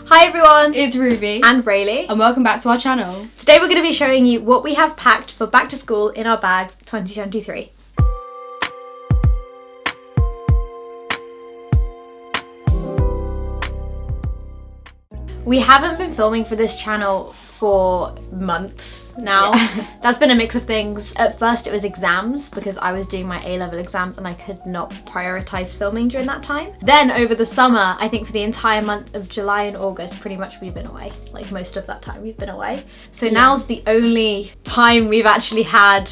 Hi everyone, it's Ruby and Raylee, and welcome back to our channel. Today we're going to be showing you what we have packed for back to school in our bags 2023. We haven't been filming for this channel for months now. Yeah. That's been a mix of things. At first it was exams because I was doing my A-level exams and I could not prioritize filming during that time. Then over the summer, I think for the entire month of July and August, pretty much we've been away. Like most of that time we've been away. So now's the only time we've actually had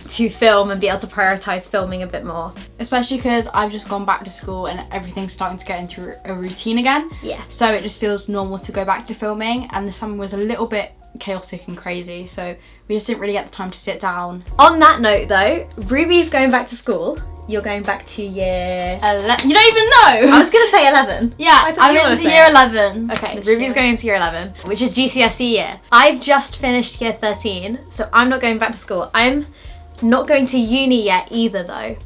to film and be able to prioritize filming a bit more. Especially because I've just gone back to school and everything's starting to get into a routine again. Yeah. So it just feels normal to go back to filming, and the summer was a little bit chaotic and crazy, so we just didn't really get the time to sit down. On that note though, Ruby's going back to school. You're going back to year... You don't even know! I was going to say 11. Yeah, I'm into year 11. Okay, Ruby's going into year 11, which is GCSE year. I've just finished year 13, so I'm not going back to school. I'm not going to uni yet either though.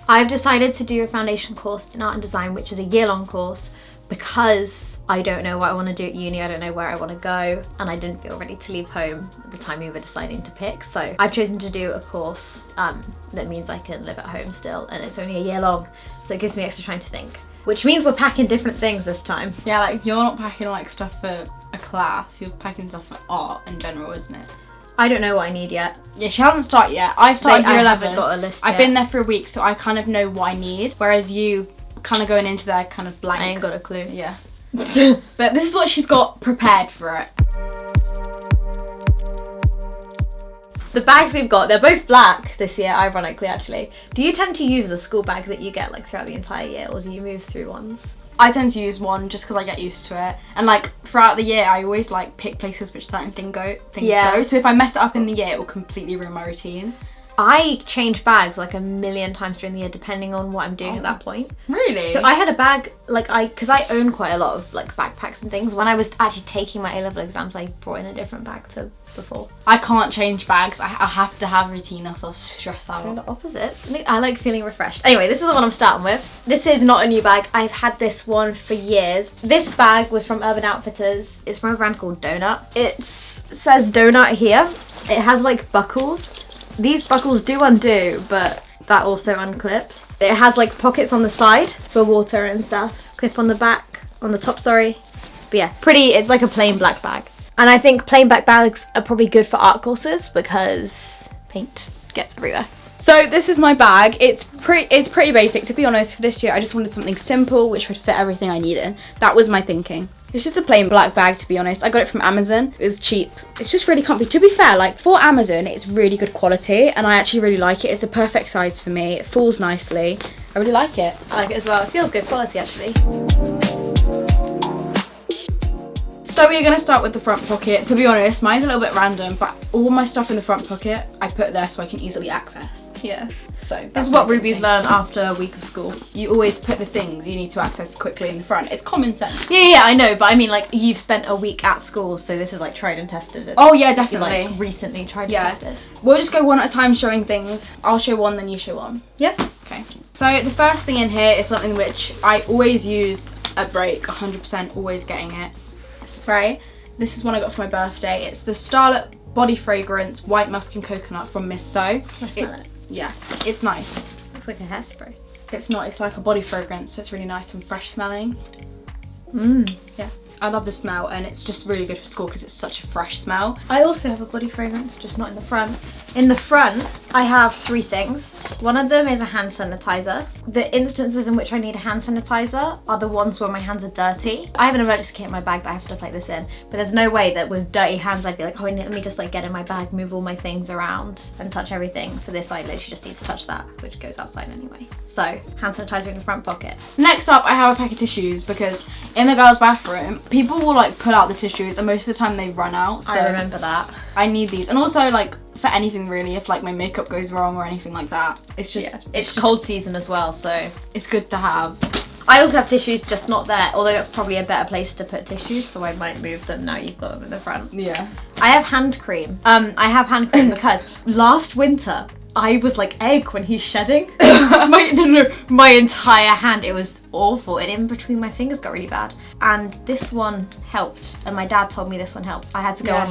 I've decided to do a foundation course in art and design, which is a year-long course, because I don't know what I want to do at uni, I don't know where I want to go, and I didn't feel ready to leave home at the time we were deciding to pick. So I've chosen to do a course that means I can live at home still, and it's only a year long, so it gives me extra time to think. Which means we're packing different things this time. Yeah, like you're not packing like stuff for a class, you're packing stuff for art in general, isn't it? I don't know what I need yet. Yeah, she hasn't started yet. I've started year 11. I haven't got a list I've yet. been there for a week, so I kind of know what I need. Whereas you kind of going into there kind of blank. I ain't got a clue. Yeah. But this is what she's got prepared for it. The bags we've got, they're both black this year, ironically actually. Do you tend to use the school bag that you get like throughout the entire year, or do you move through ones? I tend to use one just because I get used to it, and like throughout the year I always like pick places which certain things go. So if I mess it up in the year, it will completely ruin my routine. I change bags like a million times during the year depending on what I'm doing at that point. Really? So I had a bag, like because I own quite a lot of like backpacks and things. When I was actually taking my A-level exams, I brought in a different bag to before. I can't change bags. I have to have a routine, else I'll stress out. We're the opposites. I like feeling refreshed. Anyway, this is the one I'm starting with. This is not a new bag. I've had this one for years. This bag was from Urban Outfitters. It's from a brand called Donut. It says Donut here. It has like buckles. These buckles do undo, but that also unclips. It has like pockets on the side for water and stuff. Clip on the back, on the top, sorry. But yeah, pretty, it's like a plain black bag. And I think plain black bags are probably good for art courses because paint gets everywhere. So this is my bag. It's pretty basic, to be honest. For this year, I just wanted something simple which would fit everything I needed. That was my thinking. It's just a plain black bag, to be honest. I got it from Amazon. It was cheap. It's just really comfy. To be fair, like for Amazon, it's really good quality and I actually really like it. It's a perfect size for me. It falls nicely. I really like it. I like it as well. It feels good quality actually. So we're going to start with the front pocket. To be honest, mine's a little bit random, but all my stuff in the front pocket, I put there so I can easily access. Yeah. So this is what Ruby's learned after a week of school. You always put the things you need to access quickly in the front. It's common sense. Yeah, I know, but I mean like you've spent a week at school, so this is like tried and tested. Oh yeah, definitely. Like recently tried and tested. We'll just go one at a time showing things. I'll show one, then you show one. Yeah. Okay. So the first thing in here is something which I always use at break, 100% always getting it. Spray. This is one I got for my birthday. It's the Starlet Body Fragrance White Musk and Coconut from Miss So. Yeah, it's nice. Looks like a hairspray. It's not, it's like a body fragrance, so it's really nice and fresh smelling. Yeah, I love the smell and it's just really good for school because it's such a fresh smell. I also have a body fragrance, just not in the front. In the front, I have 3 things. One of them is a hand sanitizer. The instances in which I need a hand sanitizer are the ones where my hands are dirty. I have an emergency kit in my bag that I have stuff like this in, but there's no way that with dirty hands I'd be like, oh, let me just like get in my bag, move all my things around and touch everything. For this, I literally just need to touch that, which goes outside anyway. So, hand sanitizer in the front pocket. Next up, I have a pack of tissues because in the girls' bathroom, people will like pull out the tissues and most of the time they run out. So I remember that. I need these. And also like for anything really, if like my makeup goes wrong or anything like that, it's just it's cold season as well, so it's good to have. I also have tissues, just not there, although that's probably a better place to put tissues, so I might move them now you've got them in the front. Yeah. I have hand cream. I have hand cream because last winter I was like egg when he's shedding. My entire hand, it was awful. And in between my fingers got really bad. And this one helped. And my dad told me this one helped. I had to go on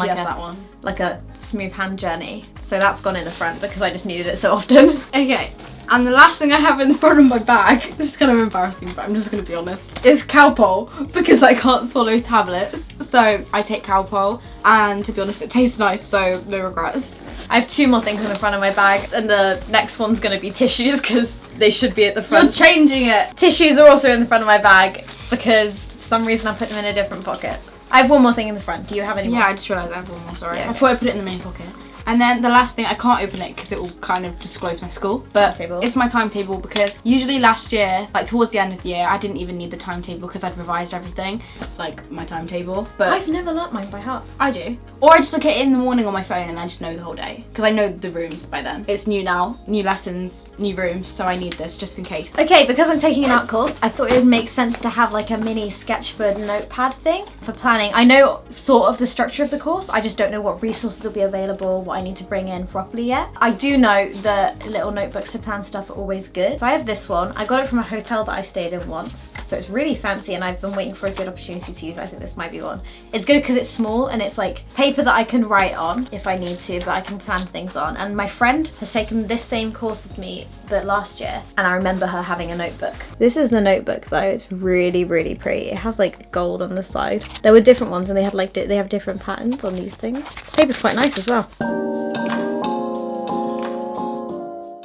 like a smooth hand journey. So that's gone in the front because I just needed it so often. Okay. And the last thing I have in the front of my bag, this is kind of embarrassing, but I'm just going to be honest, is Calpol, because I can't swallow tablets. So I take Calpol, and to be honest, it tastes nice, so no regrets. I have 2 more things in the front of my bag, and the next one's going to be tissues, because they should be at the front. You're changing it! Tissues are also in the front of my bag, because for some reason I put them in a different pocket. I have 1 more thing in the front. Do you have any more? Yeah, I just realised I have 1 more, sorry. Yeah, okay. I thought I put it in the main pocket. And then the last thing, I can't open it because it will kind of disclose my school, but it's my timetable, because usually last year, like towards the end of the year, I didn't even need the timetable because I'd revised everything, like my timetable. But I've never learnt mine by heart. I do. Or I just look at it in the morning on my phone and I just know the whole day, because I know the rooms by then. It's new now, new lessons, new rooms, so I need this just in case. Okay, because I'm taking an art course, I thought it would make sense to have like a mini sketchbook notepad thing for planning. I know sort of the structure of the course, I just don't know what resources will be available, what I need to bring in properly yet. I do know that little notebooks to plan stuff are always good. So I have this one. I got it from a hotel that I stayed in once. So it's really fancy and I've been waiting for a good opportunity to use. I think this might be one. It's good because it's small and it's like paper that I can write on if I need to, but I can plan things on. And my friend has taken this same course as me, but last year, and I remember her having a notebook. This is the notebook though. It's really, really pretty. It has like gold on the side. There were different ones and they had like, they have different patterns on these things. The paper's quite nice as well.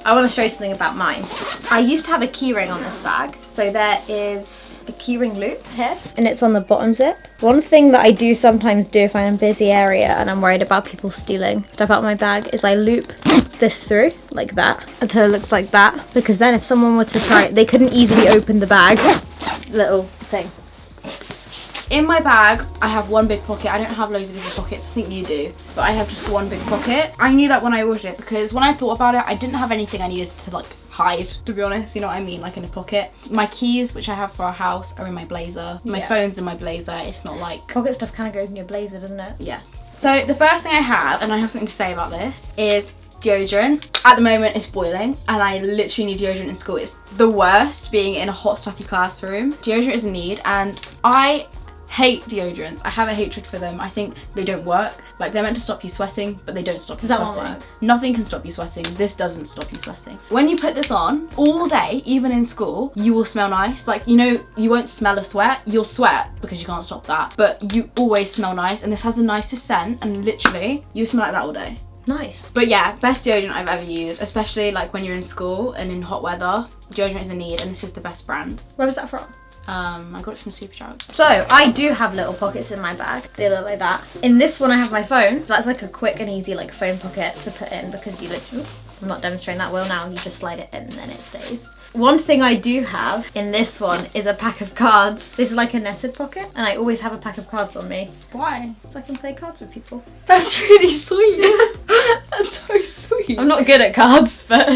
I want to show you something about mine. I used to have a keyring on this bag. So there is a keyring loop here and it's on the bottom zip. One thing that I do sometimes do if I'm in a busy area and I'm worried about people stealing stuff out of my bag is I loop this through like that until it looks like that, because then if someone were to try it, they couldn't easily open the bag. Little thing. In my bag, I have 1 big pocket. I don't have loads of different pockets. I think you do. But I have just 1 big pocket. I knew that when I ordered it, because when I thought about it, I didn't have anything I needed to like hide, to be honest. You know what I mean? Like in a pocket. My keys, which I have for our house, are in my blazer. My phone's in my blazer. It's not like... Pocket stuff kind of goes in your blazer, doesn't it? Yeah. So the first thing I have, and I have something to say about this, is deodorant. At the moment it's boiling and I literally need deodorant in school. It's the worst being in a hot stuffy classroom. Deodorant is a need, and I hate deodorants. I have a hatred for them. I think they don't work. Like, they're meant to stop you sweating, but they don't stop you sweating. Does that one work? Nothing can stop you sweating. This doesn't stop you sweating. When you put this on all day, even in school, you will smell nice. Like, you know, you won't smell of sweat. You'll sweat because you can't stop that, but you always smell nice, and this has the nicest scent, and literally you smell like that all day. Nice. But yeah, best deodorant I've ever used, especially like when you're in school and in hot weather. Deodorant is a need, and this is the best brand. Where was that from? I got it from Superdrug. So I do have little pockets in my bag. They look like that. In this one I have my phone. That's like a quick and easy like phone pocket to put in, because you literally, I'm not demonstrating that well now, you just slide it in and then it stays. One thing I do have in this one is a pack of cards. This is like a netted pocket, and I always have a pack of cards on me. Why? So I can play cards with people. That's really sweet. That's so sweet. I'm not good at cards, but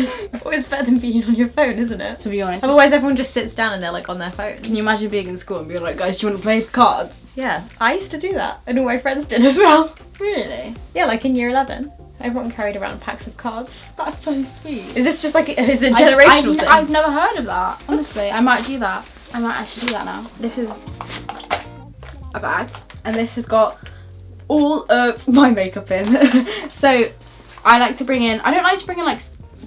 always better than being on your phone, isn't it? To be honest. Otherwise everyone just sits down and they're like on their phone. Can you imagine being in school and being like, guys, do you want to play cards? Yeah, I used to do that, and all my friends did as well. Really? Yeah, like in year 11. Everyone carried around packs of cards. That's so sweet. Is this just like, is it a generational thing? I've never heard of that, honestly. I might do that. I might actually do that now. This is a bag, and this has got all of my makeup in. So I like to bring in, I don't like to bring in like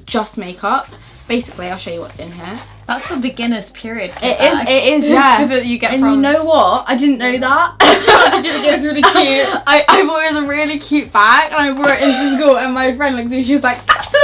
just makeup. Basically, I'll show you what's in here. That's the beginner's period. It is, yeah. That you get and from. You know what? I didn't know that. It was really cute. I thought it was a really cute bag, and I brought it into school, and my friend looked at me, she was like, that's the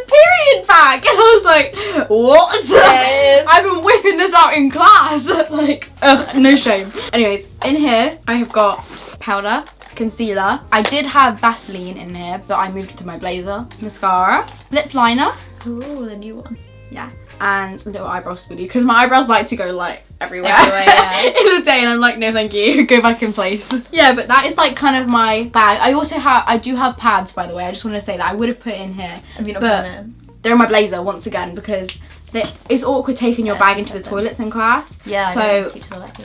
period bag. And I was like, what? Yes. I've been whipping this out in class. Like, ugh, no shame. Anyways, in here, I have got powder, concealer. I did have Vaseline in here, but I moved it to my blazer. Mascara, lip liner. Ooh, the new one. Yeah, and a little eyebrow spoolie, because my eyebrows like to go like everywhere yeah. in the day, and I'm like, no thank you, go back in place. Yeah, but that is like kind of my bag. I do have pads, by the way. I just want to say that I would have put in here, but they're in my blazer once again, because it's awkward taking your bag into the toilets in class. Yeah, so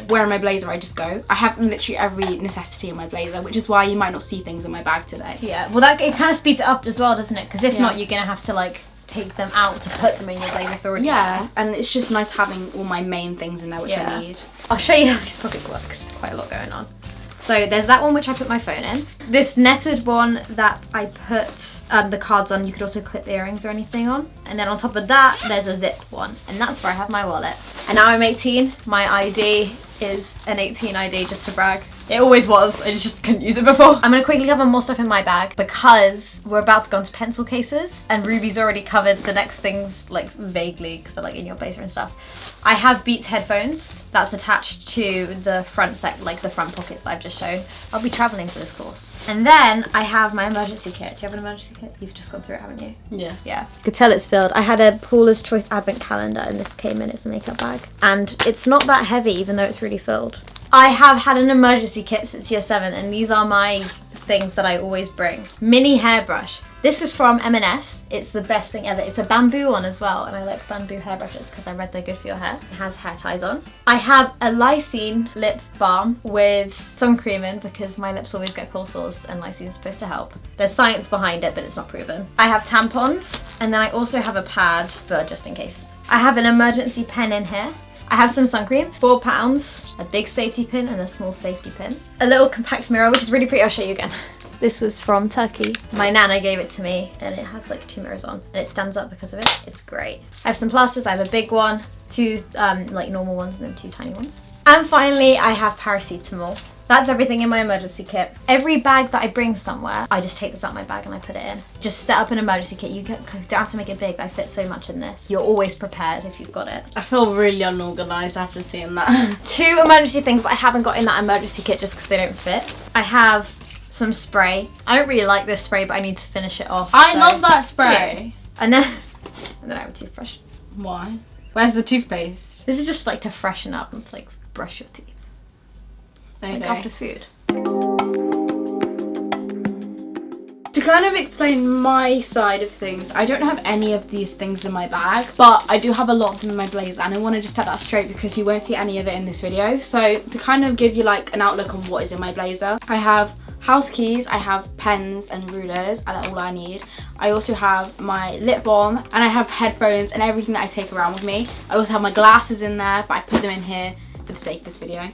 wearing my blazer, I just go. I have literally every necessity in my blazer, which is why you might not see things in my bag today. Yeah, well, it kind of speeds it up as well, doesn't it? Because if not, you're gonna have to like take them out to put them in your blazer authority. Yeah, and it's just nice having all my main things in there, which I need. I'll show you how these pockets work because there's quite a lot going on. So there's that one which I put my phone in. This netted one that I put the cards on. You could also clip earrings or anything on. And then on top of that, there's a zip one. And that's where I have my wallet. And now I'm 18. My ID is an 18 ID, just to brag. It always was, I just couldn't use it before. I'm gonna quickly cover more stuff in my bag because we're about to go into pencil cases and Ruby's already covered the next things like vaguely because they're like in your blazer and stuff. I have Beats headphones that's attached to the front like the front pockets that I've just shown. I'll be traveling for this course. And then I have my emergency kit. Do you have an emergency kit? You've just gone through it, haven't you? Yeah. Yeah. You could tell it's filled. I had a Paula's Choice advent calendar and this came in. It's a makeup bag. And it's not that heavy even though it's really filled. I have had an emergency kit since year 7 and these are my things that I always bring. Mini hairbrush. This was from M&S. It's the best thing ever. It's a bamboo one as well, and I like bamboo hairbrushes because I read they're good for your hair. It has hair ties on. I have a lysine lip balm with sun cream in because my lips always get cold sores and lysine is supposed to help. There's science behind it, but it's not proven. I have tampons, and then I also have a pad for just in case. I have an emergency pen in here. I have some sun cream, £4, a big safety pin and a small safety pin. A little compact mirror, which is really pretty. I'll show you again. This was from Turkey. My nana gave it to me and it has like 2 mirrors on and it stands up because of it. It's great. I have some plasters. I have a big one, 2 like normal ones and then 2 tiny ones. And finally, I have paracetamol. That's everything in my emergency kit. Every bag that I bring somewhere, I just take this out of my bag and I put it in. Just set up an emergency kit. You don't have to make it big. I fit so much in this. You're always prepared if you've got it. I feel really unorganised after seeing that. 2 emergency things that I haven't got in that emergency kit just because they don't fit. I have some spray. I don't really like this spray, but I need to finish it off. I love that spray. Yeah. And then I have a toothbrush. Why? Where's the toothpaste? This is just like to freshen up and to like brush your teeth. Okay. Like after food. To kind of explain my side of things, I don't have any of these things in my bag, but I do have a lot of them in my blazer, and I want to just set that straight because you won't see any of it in this video. So to kind of give you like an outlook on what is in my blazer, I have house keys, I have pens and rulers, and that's all I need. I also have my lip balm, and I have headphones and everything that I take around with me. I also have my glasses in there, but I put them in here for the sake of this video.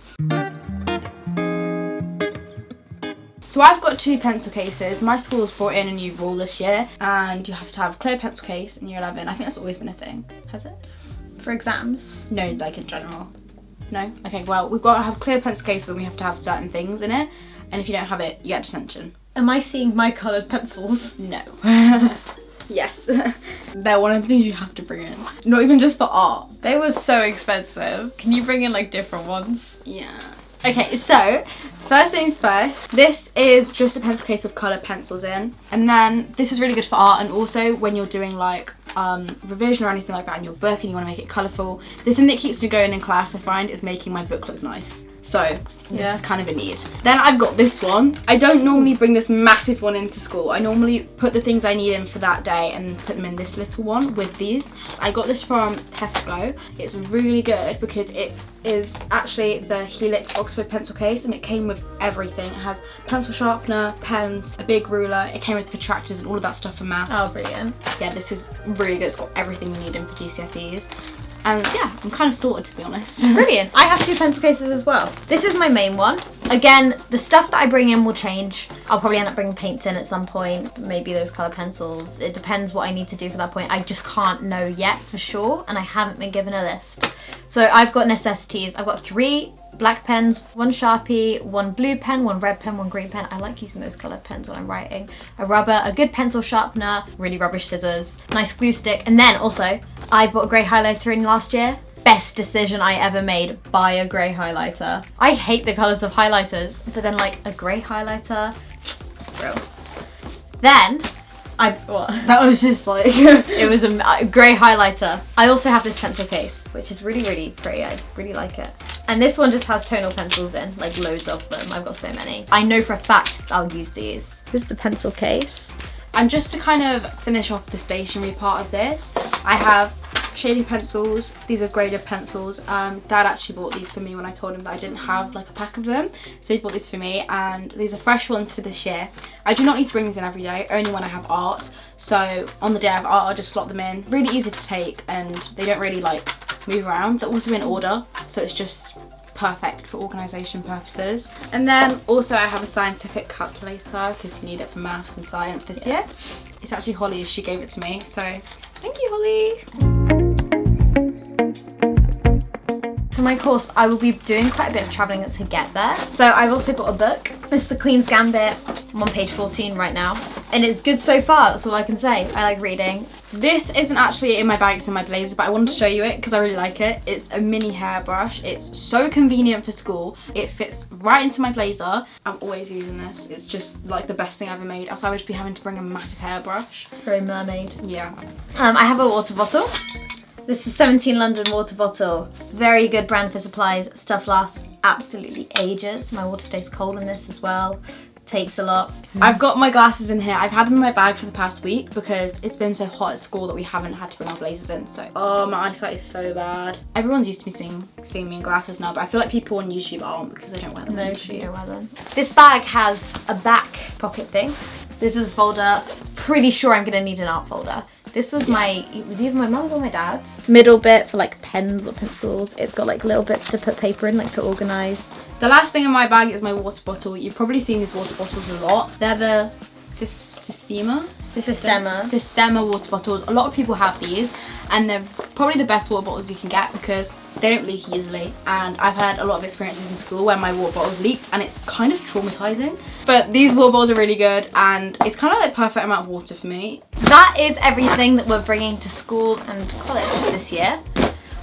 So I've got 2 pencil cases. My school's brought in a new rule this year and you have to have a clear pencil case in year 11. I think that's always been a thing. Has it? For exams? No, like in general. No? Okay, well, we've got to have clear pencil cases and we have to have certain things in it. And if you don't have it, you get detention. Am I seeing my coloured pencils? No. Yes. They're one of the things you have to bring in. Not even just for art. They were so expensive. Can you bring in like different ones? Yeah. Okay, so first things first, this is just a pencil case with coloured pencils in, and then this is really good for art, and also when you're doing like revision or anything like that in your book and you want to make it colourful. The thing that keeps me going in class, I find, is making my book look nice. So this is kind of a need. Then I've got this one. I don't normally bring this massive one into school. I normally put the things I need in for that day and put them in this little one with these. I got this from Tesco. It's really good because it is actually the Helix Oxford pencil case and it came with everything. It has pencil sharpener, pens, a big ruler. It came with protractors and all of that stuff for maths. Oh, brilliant. Yeah, this is really good. It's got everything you need in for GCSEs. And yeah, I'm kind of sorted, to be honest. Brilliant. I have 2 pencil cases as well. This is my main one. Again, the stuff that I bring in will change. I'll probably end up bringing paints in at some point, maybe those colour pencils. It depends what I need to do for that point. I just can't know yet for sure, and I haven't been given a list. So I've got necessities. I've got 3 black pens, 1 Sharpie, 1 blue pen, 1 red pen, 1 green pen. I like using those coloured pens when I'm writing. A rubber, a good pencil sharpener, really rubbish scissors, nice glue stick, and then also I bought a grey highlighter in last year. Best decision I ever made, buy a grey highlighter. I hate the colours of highlighters, but then like a grey highlighter, bro. Then That was just like it was a grey highlighter. I also have this pencil case, which is really, really pretty. I really like it. And this one just has tonal pencils in, like loads of them. I've got so many. I know for a fact I'll use these. This is the pencil case. And just to kind of finish off the stationery part of this, I have shading pencils. These are graded pencils. Dad actually bought these for me when I told him that I didn't have like a pack of them, so he bought these for me, and these are fresh ones for this year. I do not need to bring these in every day, only when I have art. So on the day I have art, I'll just slot them in. Really easy to take, and they don't really like move around. They're also in order, so it's just perfect for organisation purposes. And then also I have a scientific calculator because you need it for maths and science this year. It's actually Holly, she gave it to me, so thank you, Holly. For my course, I will be doing quite a bit of travelling to get there. So I've also bought a book. It's The Queen's Gambit. I'm on page 14 right now. And it's good so far, that's all I can say. I like reading. This isn't actually in my bag, it's in my blazer, but I wanted to show you it because I really like it. It's a mini hairbrush. It's so convenient for school. It fits right into my blazer. I'm always using this. It's just like the best thing I ever made. Else I would just be having to bring a massive hairbrush. For a mermaid. Yeah. I have a water bottle. This is 17 London water bottle. Very good brand for supplies. Stuff lasts absolutely ages. My water stays cold in this as well. Takes a lot. I've got my glasses in here. I've had them in my bag for the past week because it's been so hot at school that we haven't had to bring our blazers in. So, oh, my eyesight is so bad. Everyone's used to me seeing me in glasses now, but I feel like people on YouTube aren't because I don't wear them. No, you don't wear them. This bag has a back pocket thing. This is a folder. Pretty sure I'm gonna need an art folder. This was it was either my mum's or my dad's. Middle bit for like pens or pencils. It's got like little bits to put paper in, like to organise. The last thing in my bag is my water bottle. You've probably seen these water bottles a lot. They're the Sistema water bottles. A lot of people have these, and they're probably the best water bottles you can get because they don't leak easily. And I've had a lot of experiences in school where my water bottles leaked, and it's kind of traumatizing. But these water bottles are really good, and it's kind of like perfect amount of water for me. That is everything that we're bringing to school and college this year.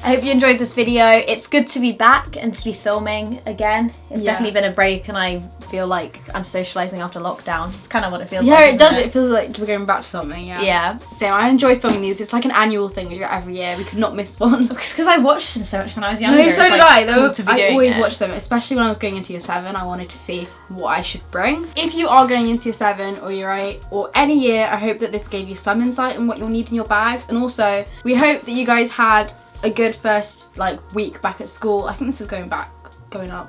I hope you enjoyed this video. It's good to be back and to be filming again. It's definitely been a break, and I feel like I'm socialising after lockdown. It's kind of what it feels like. Yeah, it does. It feels like we're going back to something, Yeah. So I enjoy filming these. It's like an annual thing we do every year. We could not miss one. Because I watched them so much when I was younger. No, so did I. Cool to be I doing always it. watched them, especially when I was going into year 7. I wanted to see what I should bring. If you are going into year 7 or year 8 or any year, I hope that this gave you some insight on what you'll need in your bags. And also, we hope that you guys had a good first week back at school. I think this is going up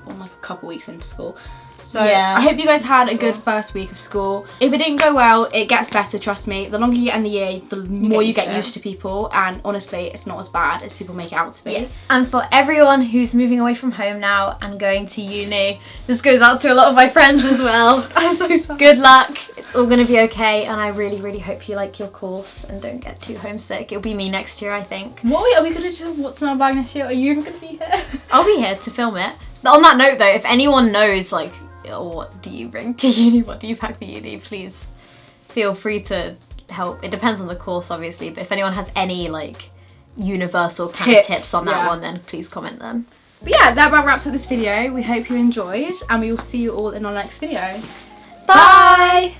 on like a couple weeks into school. So yeah. I hope you guys had a good first week of school. If it didn't go well, it gets better, trust me. The longer you get in the year, the more you get used to people, and honestly, it's not as bad as people make it out to be. Yes. And for everyone who's moving away from home now and going to uni, this goes out to a lot of my friends as well. I'm so sorry. Good luck. It's all going to be okay, and I really, really hope you like your course and don't get too homesick. It'll be me next year, I think. What are we going to do? What's in our bag next year? Are you even going to be here? I'll be here to film it. On that note though, if anyone knows what do you bring to uni, what do you pack for uni, please feel free to help. It depends on the course obviously, but if anyone has any universal kind of tips on that one, then please comment them. But yeah, that about wraps up this video. We hope you enjoyed, and we will see you all in our next video. Bye!